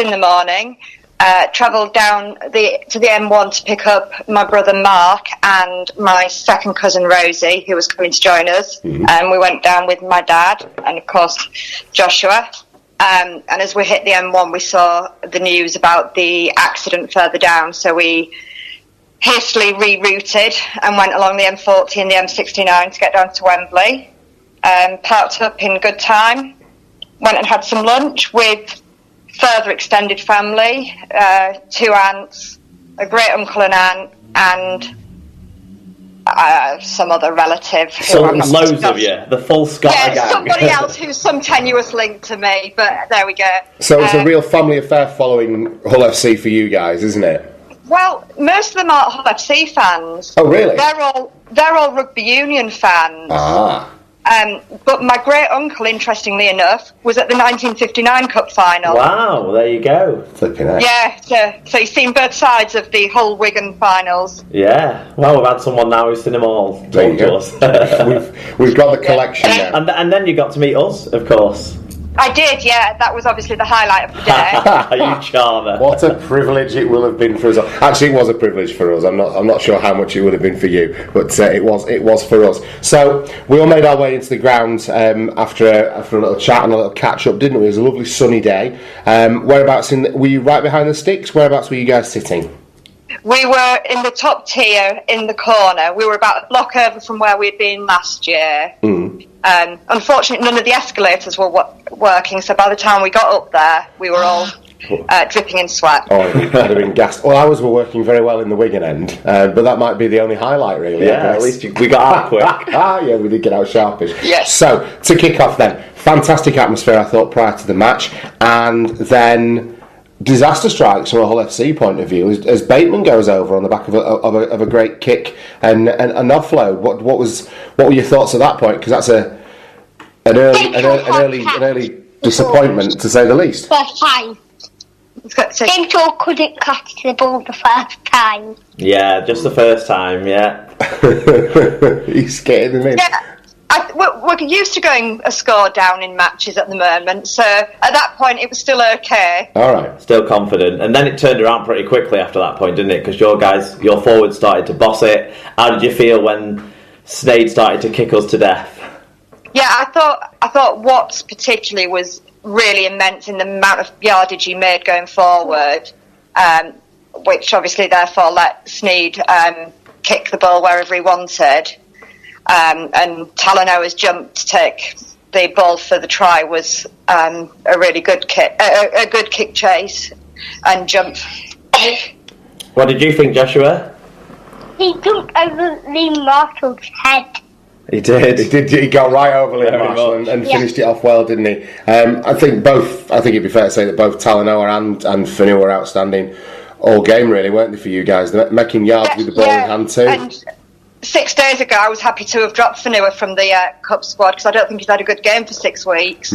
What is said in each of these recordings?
in the morning, travelled down to the M1 to pick up my brother Mark and my second cousin Rosie, who was coming to join us. And we went down with my dad and, of course, Joshua. And as we hit the M1, we saw the news about the accident further down. So we hastily rerouted and went along the M40 and the M69 to get down to Wembley. Parked up in good time. Went and had some lunch with further extended family, 2 aunts, a great uncle and aunt, and some other relative. So loads of you, the full Scott gang. Somebody else who's some tenuous link to me, but there we go. So it's a real family affair following Hull FC for you guys, isn't it? Well, most of them aren't Hull FC fans. Oh, really? They're all rugby union fans. Ah. But my great uncle, interestingly enough, was at the 1959 Cup final. Wow, there you go. Flipping out. Yeah, so he's seen both sides of the Hull Wigan finals. Yeah, well, we've had someone now who's seen them all. There you go. we've got the collection there. And then you got to meet us, of course. I did, yeah. That was obviously the highlight of the day. You charmer. What a privilege it will have been for us. Actually, it was a privilege for us. I'm not sure how much it would have been for you, but it was for us. So we all made our way into the grounds after a little chat and a little catch up, didn't we? It was a lovely sunny day. Whereabouts were you right behind the sticks? Whereabouts were you guys sitting? We were in the top tier in the corner. We were about a block over from where we'd been last year. Unfortunately, none of the escalators were working, so by the time we got up there, we were all dripping in sweat. Oh, it would have been gassed. Well, ours were working very well in the Wigan end, but that might be the only highlight, really. Yeah, at least we got out quick. Yeah, we did get out sharpish. Yes. So, to kick off then, fantastic atmosphere, I thought, prior to the match, and then disaster strikes from a Hull FC point of view as Bateman goes over on the back of a great kick and an offload. What were your thoughts at that point? Because that's an early disappointment, to say the least. First time. Central couldn't catch the ball the first time. Yeah, just the first time. Yeah. He's getting them in. Yeah. We're used to going a score down in matches at the moment, so at that point it was still okay. All right. Still confident. And then it turned around pretty quickly after that point, didn't it? Because your forwards started to boss it. How did you feel when Sneyd started to kick us to death? Yeah, I thought Watts particularly was really immense in the amount of yardage he made going forward, which obviously therefore let Sneyd kick the ball wherever he wanted. And Talanoa's jump to take the ball for the try was a really good kick, a good kick chase and jump. What did you think, Joshua? He jumped over Lee Marshall's head. He did. He got right over Lee Marshall and finished it off well, didn't he? I think it'd be fair to say that both Talanoa and Fanu were outstanding all game, really, weren't they, for you guys? They're making yards with the ball in hand too. And 6 days ago, I was happy to have dropped Fanua from the Cup squad because I don't think he's had a good game for 6 weeks.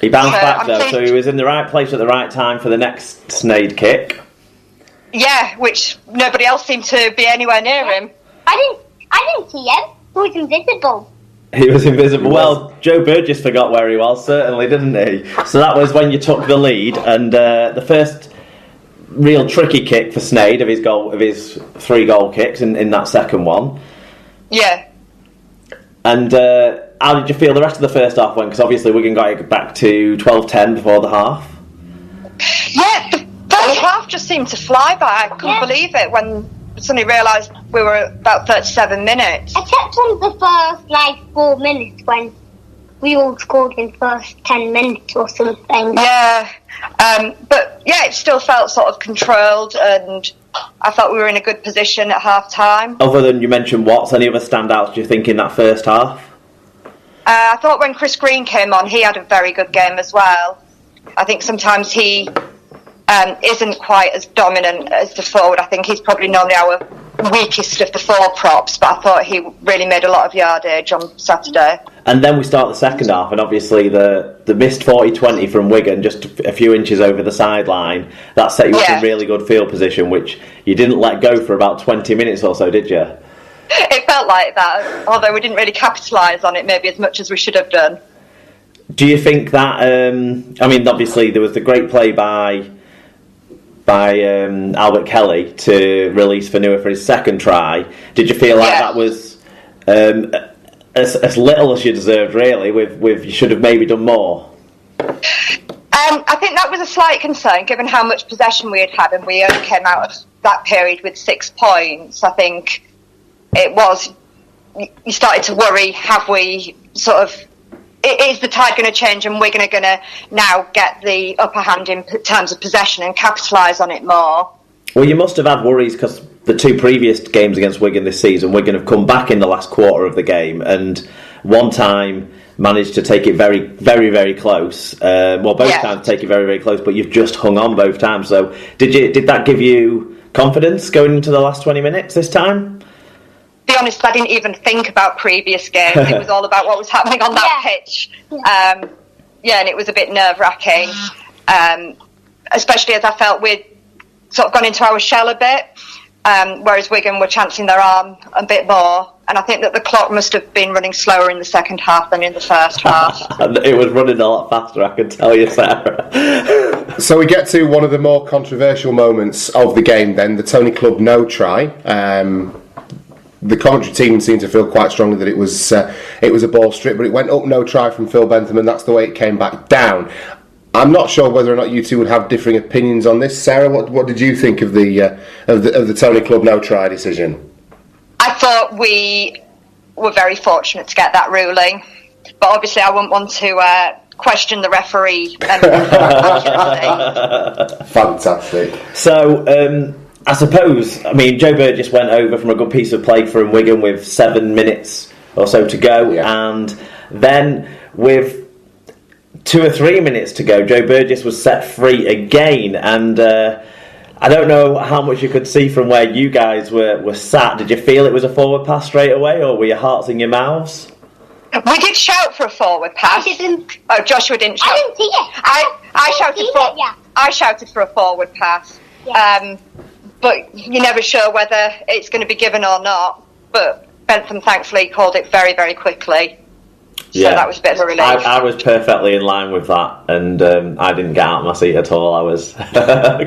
He bounced back though, so he was in the right place at the right time for the next Sneyd kick. Yeah, which nobody else seemed to be anywhere near him. I didn't see him. He was invisible. He was invisible. Well, Joe Burgess forgot where he was, certainly, didn't he? So that was when you took the lead, and the first real tricky kick for Sneyd of his 3 goal kicks in that second one. Yeah. And how did you feel the rest of the first half went? Because obviously Wigan got it back to 12-10 before the half. Yeah, the first half just seemed to fly by. I couldn't believe it when I suddenly realised we were about 37 minutes. Except from the first 4 minutes when we all scored in the first 10 minutes or something. Yeah, but yeah, it still felt sort of controlled, and I thought we were in a good position at half time. Other than you mentioned Watts, any other standouts do you think in that first half? I thought when Chris Green came on, he had a very good game as well. I think sometimes he isn't quite as dominant as the forward. I think he's probably normally our weakest of the 4 props, but I thought he really made a lot of yardage on Saturday. And then we start the second half, and obviously the missed 40-20 from Wigan, just a few inches over the sideline, that set you up in really good field position, which you didn't let go for about 20 minutes or so, did you? It felt like that, although we didn't really capitalise on it maybe as much as we should have done. Do you think that? I mean, obviously there was the great play by Albert Kelly to release Fanua for his second try. Did you feel like that was as little as you deserved, really? With you should have maybe done more. I think that was a slight concern, given how much possession we had and we only came out of that period with 6 points. I think it was. You started to worry. Have we sort of? Is the tide going to change and we're going to now get the upper hand in terms of possession and capitalise on it more? Well, you must have had worries because the 2 previous games against Wigan this season, Wigan have come back in the last quarter of the game and one time managed to take it very, very, very close. Both times take it very, very close, but you've just hung on both times. So did that give you confidence going into the last 20 minutes this time? To be honest, I didn't even think about previous games. It was all about what was happening on that pitch. And it was a bit nerve-wracking, especially as I felt we'd sort of gone into our shell a bit, whereas Wigan were chancing their arm a bit more. And I think that the clock must have been running slower in the second half than in the first half. It was running a lot faster, I can tell you, Sarah. So we get to one of the more controversial moments of the game then, the Tony Clubb no try. The commentary team seemed to feel quite strongly that it was a ball strip, but it went up no try from Phil Bentham, and that's the way it came back down. I'm not sure whether or not you two would have differing opinions on this. Sarah, what did you think of the Tony Clubb no try decision? I thought we were very fortunate to get that ruling, but obviously I wouldn't want to question the referee. Fantastic. So. I suppose, Joe Burgess went over from a good piece of play from Wigan with 7 minutes or so to go, and then with 2 or 3 minutes to go, Joe Burgess was set free again, and I don't know how much you could see from where you guys were sat. Did you feel it was a forward pass straight away, or were your hearts in your mouths? We did shout for a forward pass. I didn't. Oh, Joshua didn't shout. I didn't see it. I shouted for a forward pass. Yeah. But you're never sure whether it's going to be given or not. But Bentham thankfully called it very, very quickly. So that was a bit of a relief. I was perfectly in line with that, and I didn't get out of my seat at all. I was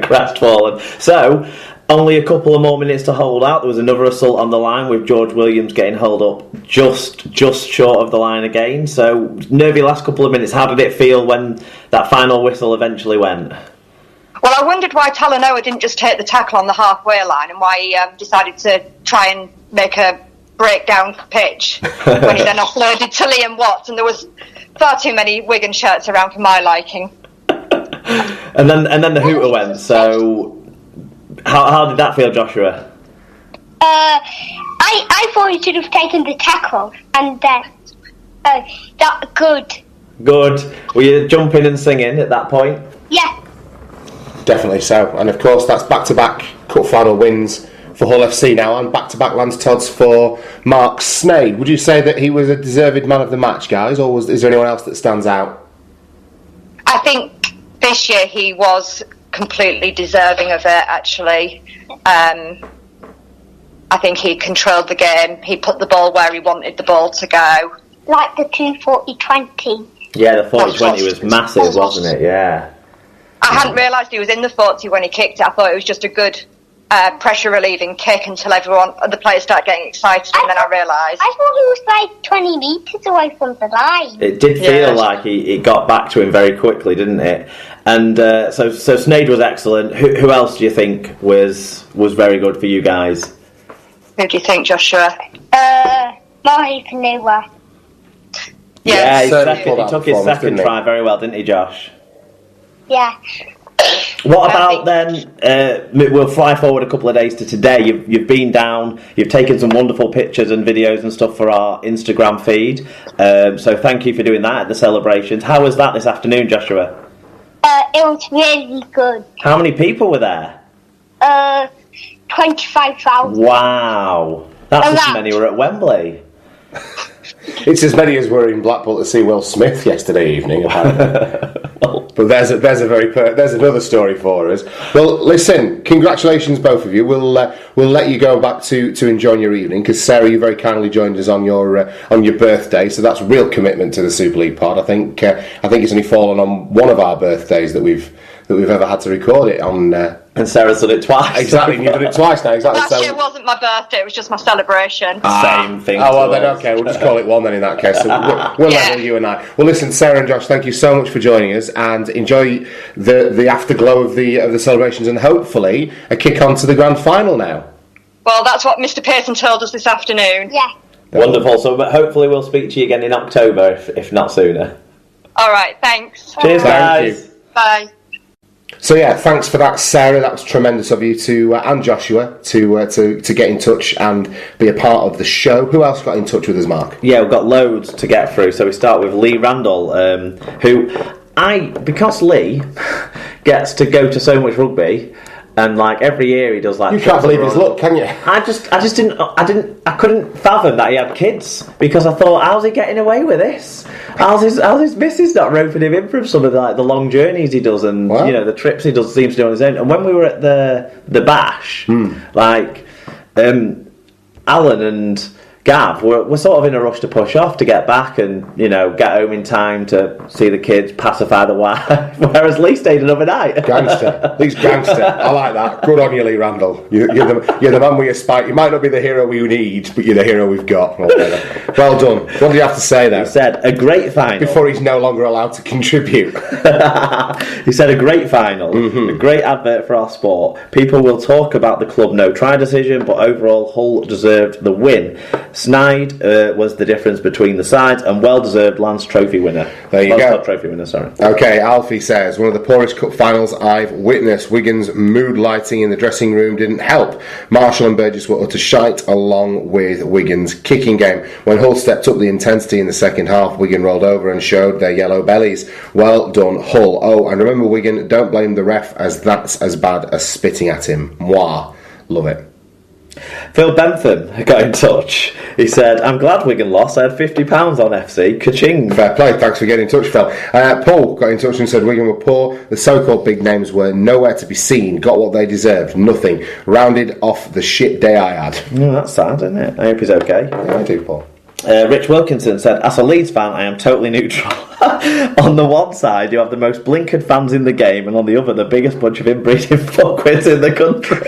crestfallen. So, only a couple of more minutes to hold out. There was another assault on the line with George Williams getting held up just short of the line again. So, nervy last couple of minutes. How did it feel when that final whistle eventually went? Well, I wondered why Talanoa didn't just take the tackle on the halfway line and why he decided to try and make a breakdown pitch when he then offloaded to Liam Watts, and there was far too many Wigan shirts around for my liking. And then the hooter went. So, how did that feel, Joshua? I thought he should have taken the tackle, and that good. Good. Were you jumping and singing at that point? Yeah. Definitely so, and of course that's back-to-back cup final wins for Hull FC now, and back-to-back Lance Todds for Mark Sneyd. Would you say that he was a deserved man of the match, guys, or is there anyone else that stands out? I think this year he was completely deserving of it, actually. I think he controlled the game. He put the ball where he wanted the ball to go. Like the 240-20. Yeah, the 40-20 was massive, wasn't it? Yeah. I hadn't realised he was in the 40 when he kicked it. I thought it was just a good pressure-relieving kick until the players started getting excited, and then I realised. I thought he was like 20 metres away from the line. It did feel like it got back to him very quickly, didn't it? And so Sneyd was excellent. Who else do you think was very good for you guys? Who do you think, Joshua? Mahi Fanua. Yeah, he took his second try very well, didn't he, Josh? Yeah. What about then? We'll fly forward a couple of days to today. You've been down. You've taken some wonderful pictures and videos and stuff for our Instagram feed. So thank you for doing that at the celebrations. How was that this afternoon, Joshua? It was really good. How many people were there? 25,000. Wow, that's as many were at Wembley. It's as many as were in Blackpool to see Will Smith yesterday evening, apparently. Well, But there's another story for us. Well, listen, congratulations both of you. We'll let you go back to enjoying your evening, because Sarah, you very kindly joined us on your birthday, so that's real commitment to the Super League pod. I think it's only fallen on one of our birthdays that we've ever had to record it on. And Sarah's done it twice. Exactly, and you've done it twice now. Exactly. Last year wasn't my birthday; it was just my celebration. Same thing. Oh well, then okay, we'll just call it one then in that case. So we'll level you and I. Well, listen, Sarah and Josh, thank you so much for joining us, and enjoy the afterglow of the celebrations, and hopefully a kick on to the grand final now. Well, that's what Mr. Pearson told us this afternoon. Yeah. Wonderful. So hopefully we'll speak to you again in October, if not sooner. All right, thanks. Cheers, guys. Bye. So yeah, thanks for that, Sarah. That was tremendous of you and Joshua to get in touch and be a part of the show. Who else got in touch with us, Mark? Yeah, we've got loads to get through. So we start with Lee Randall, because Lee gets to go to so much rugby. And like every year he does like. You can't believe his luck, can you? I couldn't fathom that he had kids, because I thought, how's he getting away with this? How's his missus not roping him in from some of the long journeys he does, and the trips he seems to do on his own. And when we were at the bash, Alan and Gav were sort of in a rush to push off to get back and get home in time to see the kids, pacify the wife, whereas Lee stayed another night. Gangster. Lee's gangster. I like that. Good on you, Lee Randall. You're the man we aspire. You might not be the hero we need, but you're the hero we've got. Well done. What do you have to say there? He said a great final. Before he's no longer allowed to contribute. He said a great final, a great advert for our sport. People will talk about the club no try decision, but overall Hull deserved the win. Snide was the difference between the sides, and well-deserved Lance Trophy winner. There you go. Trophy winner, sorry. Okay, Alfie says, one of the poorest cup finals I've witnessed. Wigan's mood lighting in the dressing room didn't help. Marshall and Burgess were utter shite, along with Wigan's kicking game. When Hull stepped up the intensity in the second half, Wigan rolled over and showed their yellow bellies. Well done, Hull. Oh, and remember, Wigan, don't blame the ref, as that's as bad as spitting at him. Moi. Love it. Phil Bentham got in touch. He said, I'm glad Wigan lost. I had £50 on FC. Ka-ching. Fair play. Thanks for getting in touch, Phil. Paul got in touch and said Wigan were poor. The so-called big names were nowhere to be seen. Got what they deserved. Nothing. Rounded off the shit day I had. That's sad, isn't it? I hope he's okay. Yeah, I do, Paul. Rich Wilkinson said, as a Leeds fan, I am totally neutral. On the one side, you have the most blinkered fans in the game, and on the other, the biggest bunch of inbreeding fuckwits in the country.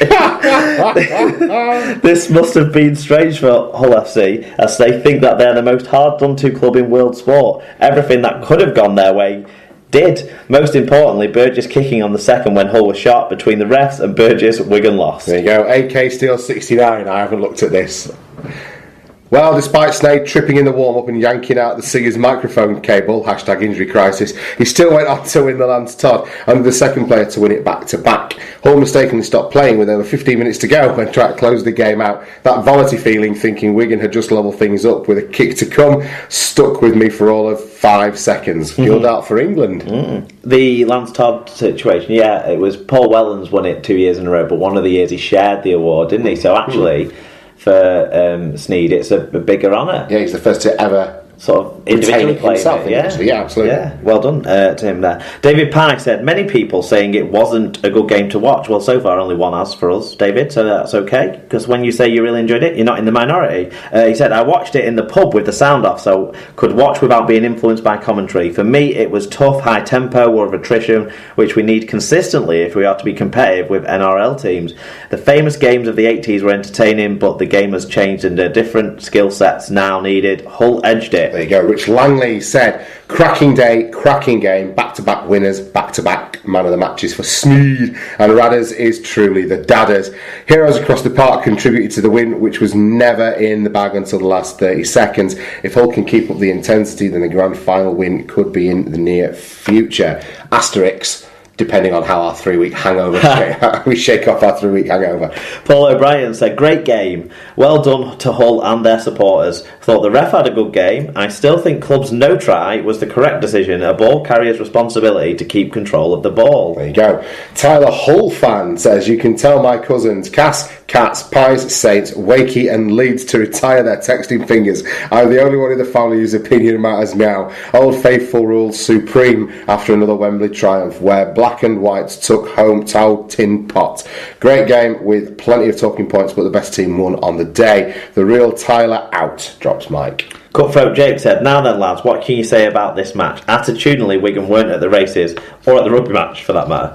This must have been strange for Hull FC, as they think that they're the most hard-done-to club in world sport. Everything that could have gone their way did. Most importantly, Burgess kicking on the second when Hull was shot between the refs, and Burgess, Wigan lost. There you go. AK Steel 69. I haven't looked at this. Well, despite Snade tripping in the warm-up and yanking out the singer's microphone cable, #injury crisis, he still went on to win the Lance Todd and the second player to win it back-to-back. Hull mistakenly stopped playing with over 15 minutes to go when trying to close the game out. That vanity feeling, thinking Wigan had just levelled things up with a kick to come, stuck with me for all of 5 seconds. Fueled out for England. The Lance Todd situation, yeah, it was Paul Wellens won it 2 years in a row, but one of the years he shared the award, didn't he? So actually, for Sneed, it's a bigger honour. Yeah, he's the first to ever sort of individually play himself. Yeah, absolutely. Yeah, well done to him there. David Pye said, many people saying it wasn't a good game to watch. Well, so far only one has for us, David, so that's okay, because when you say you really enjoyed it, you're not in the minority. He said, I watched it in the pub with the sound off, so could watch without being influenced by commentary. For me, it was tough, high tempo, war of attrition, which we need consistently if we are to be competitive with NRL teams. The famous games of the 80s were entertaining, but the game has changed and different skill sets now needed. Hull edged it. There you go. Rich Langley said, cracking day, cracking game, back-to-back winners, back-to-back man of the matches for Sneed, and Radders is truly the dadders. Heroes across the park contributed to the win, which was never in the bag until the last 30 seconds. If Hull can keep up the intensity, then the grand final win could be in the near future. Asterix, depending on how our 3-week hangover we shake off our 3-week hangover. Paul O'Brien said, great game, well done to Hull and their supporters. Thought the ref had a good game. I still think club's no try was the correct decision. A ball carrier's responsibility to keep control of the ball. There you go. Tyler Hull fan says, you can tell my cousins Cass Cats, Pies, Saints, Wakey and Leeds to retire their texting fingers. I'm the only one in the family whose opinion matters now. Old Faithful ruled supreme after another Wembley triumph where black and whites took home Towel Tin Pot. Great game with plenty of talking points, but the best team won on the day. The real Tyler out, drops Mike. Cutthroat Jake said, now then lads, what can you say about this match? Attitudinally, Wigan weren't at the races, or at the rugby match for that matter.